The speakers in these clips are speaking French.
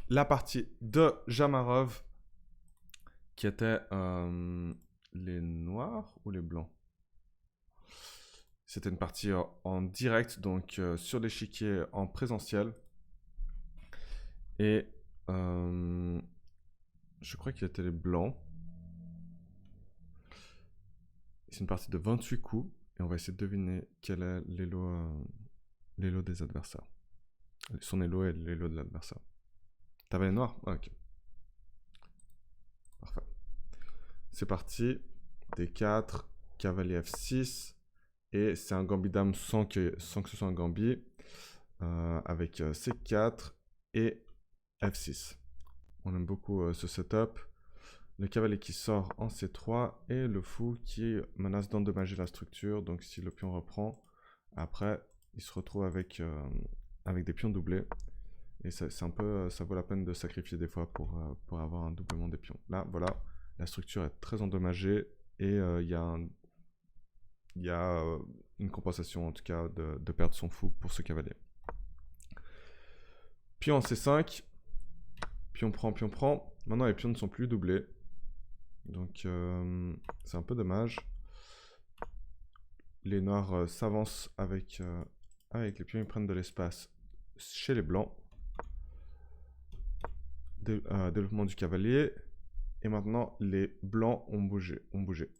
la partie de Jamarov qui était les noirs ou les blancs. C'était une partie en direct, donc sur l'échiquier en présentiel. Et je crois qu'il était les blancs. C'est une partie de 28 coups. Et on va essayer de deviner quel est l'élo des adversaires. Son élo et l'élo de l'adversaire. T'avais les noirs? Ah, ok. Parfait. C'est parti. D4, cavalier F6. Et c'est un gambit dame sans que ce soit un gambit. Avec C4 et F6. On aime beaucoup ce setup. Le cavalier qui sort en C3 et le fou qui menace d'endommager la structure. Donc si le pion reprend, après il se retrouve avec des pions doublés. Et c'est un peu, ça vaut la peine de sacrifier des fois pour avoir un doublement des pions. Là, voilà, la structure est très endommagée et il y a une compensation en tout cas de perdre son fou pour ce cavalier. Pion en C5. Pion prend, pion prend. Maintenant les pions ne sont plus doublés. Donc c'est un peu dommage. Les noirs s'avancent avec les pions, ils prennent de l'espace chez les blancs. Développement du cavalier. Et maintenant, les blancs ont bougé.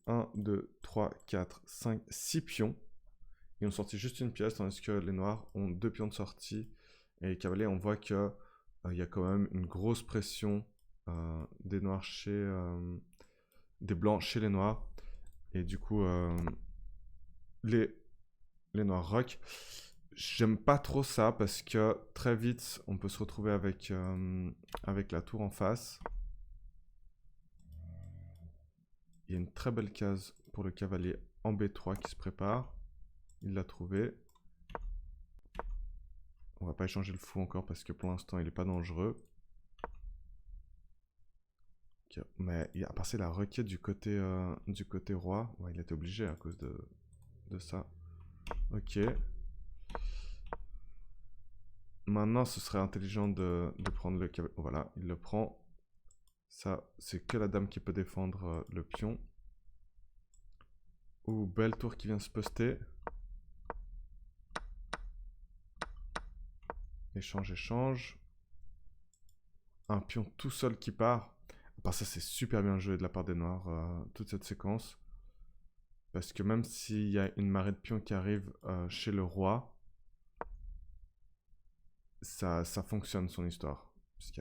1, 2, 3, 4, 5, 6 pions. Ils ont sorti juste une pièce, tandis que les noirs ont 2 pions de sortie. Et les cavaliers, on voit qu'il y a quand même une grosse pression des noirs des blancs chez les noirs. Et du coup, les noirs rock. J'aime pas trop ça parce que très vite, on peut se retrouver avec la tour en face. Il y a une très belle case pour le cavalier en B3 qui se prépare. Il l'a trouvé. On va pas échanger le fou encore parce que pour l'instant, il est pas dangereux. Okay. Mais à part c'est la requête du côté roi. Ouais, il était obligé à cause de ça. Ok. Maintenant, ce serait intelligent de prendre le cavalier. Voilà, il le prend. Ça, c'est que la dame qui peut défendre le pion. Ouh, belle tour qui vient se poster. Échange, échange. Un pion tout seul qui part. Ça, c'est super bien joué de la part des noirs, toute cette séquence. Parce que même s'il y a une marée de pions qui arrive chez le roi, ça fonctionne son histoire. Parce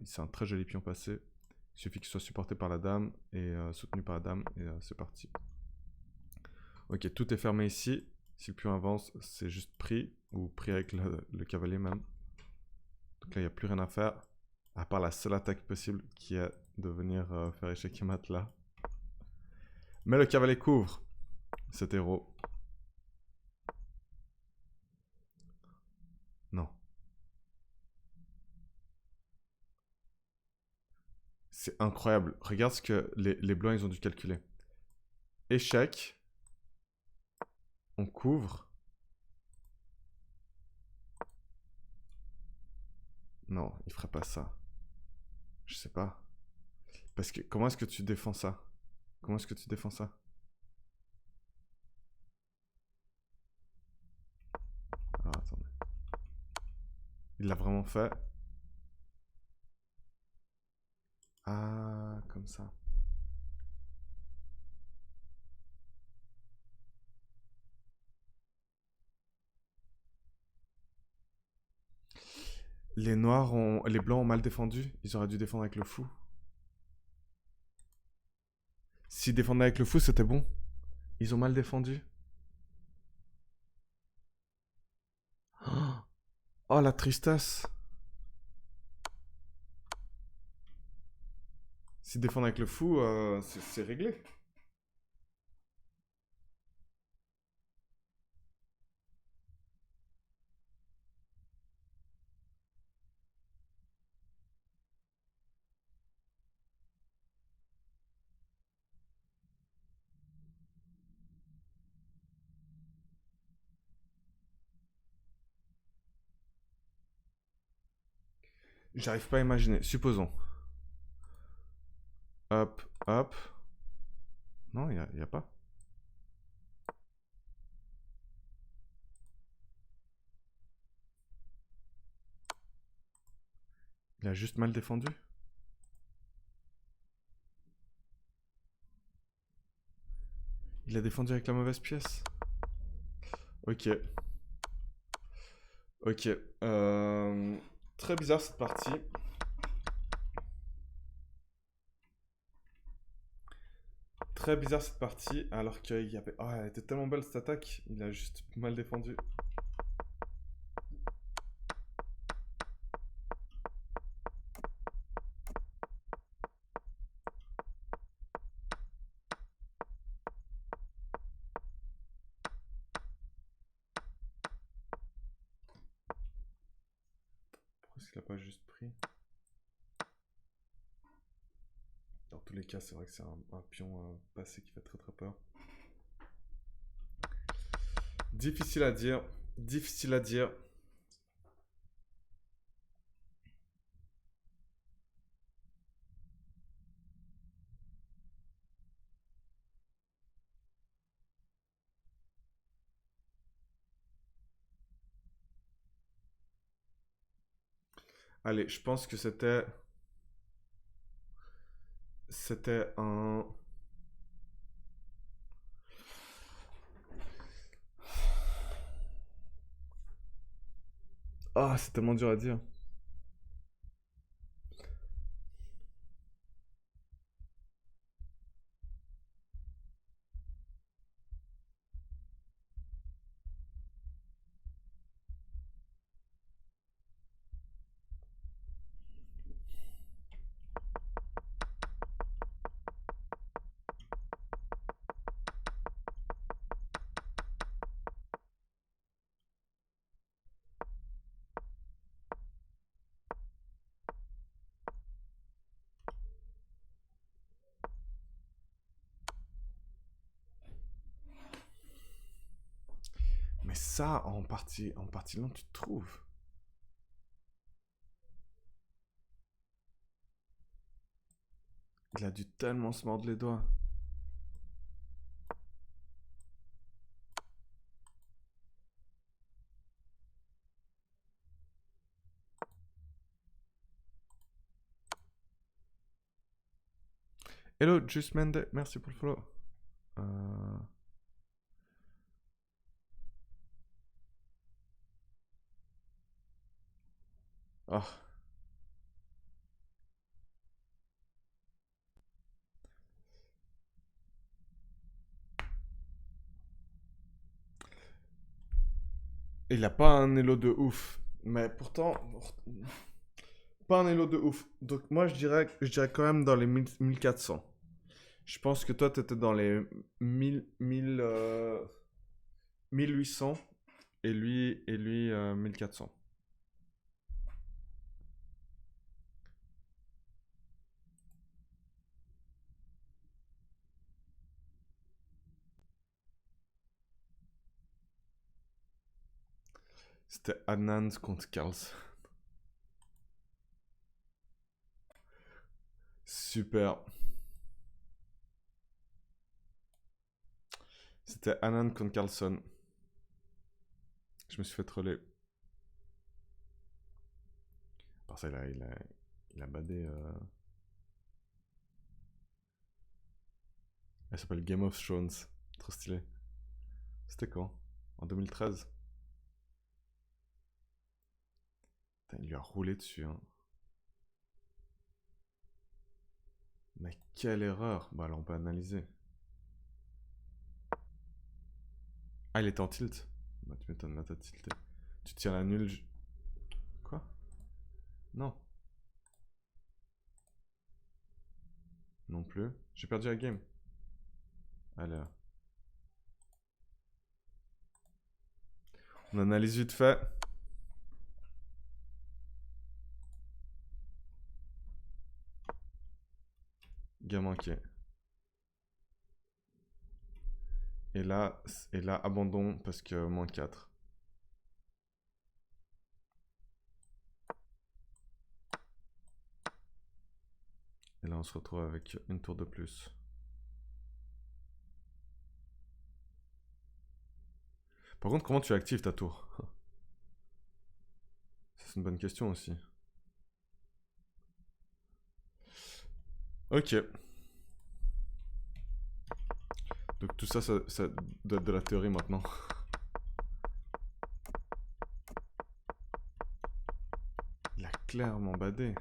c'est un très joli pion passé. Il suffit qu'il soit supporté par la dame et soutenu par la dame et c'est parti. Ok, tout est fermé ici. Si le pion avance, c'est juste pris ou pris avec le cavalier même. Donc là, il n'y a plus rien à faire. À part la seule attaque possible qui est de venir faire échec et mat là. Mais le cavalier couvre cet héros. Non. C'est incroyable. Regarde ce que les blancs ils ont dû calculer. Échec. On couvre. Non, il ferait pas ça. Je sais pas. Parce que comment est-ce que tu défends ça? Comment est-ce que tu défends ça? Alors attendez. Il l'a vraiment fait. Ah, comme ça. Les blancs ont mal défendu. Ils auraient dû défendre avec le fou. S'ils défendaient avec le fou, c'était bon. Ils ont mal défendu. Oh, la tristesse. S'ils défendent avec le fou, c'est réglé. J'arrive pas à imaginer. Supposons. Hop, hop. Non, y a pas. Il a juste mal défendu. Il a défendu avec la mauvaise pièce. Ok. Ok. Très bizarre cette partie. Très bizarre cette partie, alors qu'il y avait... Oh, elle était tellement belle cette attaque. Il a juste mal défendu. Pourquoi est-ce qu'il a pas juste pris? Dans tous les cas, c'est vrai que c'est un pion passé qui fait très très peur. Difficile à dire. Difficile à dire. Allez, je pense que c'était... C'était un... Ah, c'est tellement dur à dire. Mais ça, en partie lente, tu te trouves. Il a dû tellement se mordre les doigts. Hello, Just Mende, merci pour le follow. Oh. Il a pas un elo de ouf. Mais pourtant, pas un elo de ouf. Donc moi, je dirais quand même dans les 1400. Je pense que toi, tu étais dans les 1800 et lui 1400. C'était Anand contre Carlsen. Super. C'était Anand contre Carlsen. Je me suis fait troller. Par ça, il a badé. Elle s'appelle Game of Thrones. Trop stylé. C'était quand? En 2013. Putain, il lui a roulé dessus. Hein. Mais quelle erreur. Bah alors on peut analyser. Ah, il était en tilt. Bah tu m'étonnes, là t'as tilté. Tu tires la nulle. Quoi? Non. Non plus. J'ai perdu la game. Allez. On analyse vite fait. Game manqué. Et là, abandon parce que moins 4. Et là, on se retrouve avec une tour de plus. Par contre, comment tu actives ta tour? Ça, c'est une bonne question aussi. Ok. Donc tout ça, ça doit être de la théorie maintenant. Il a clairement badé.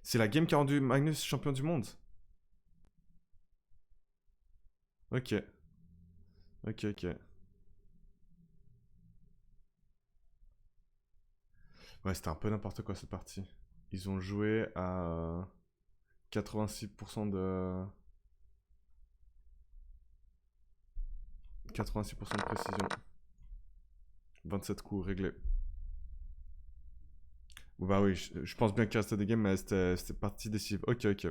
C'est la game qui a rendu Magnus champion du monde. Ok. Ok, ok. Ouais, c'était un peu n'importe quoi cette partie. Ils ont joué à 86% de... 86% de précision. 27 coups réglés. Bah oui, je pense bien qu'il restait des games, mais c'était partie décisive. Ok, ok.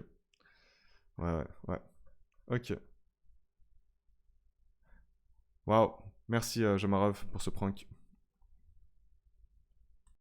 Ouais, ouais, ouais. Ok. Waouh. Merci, Jamarov, pour ce prank.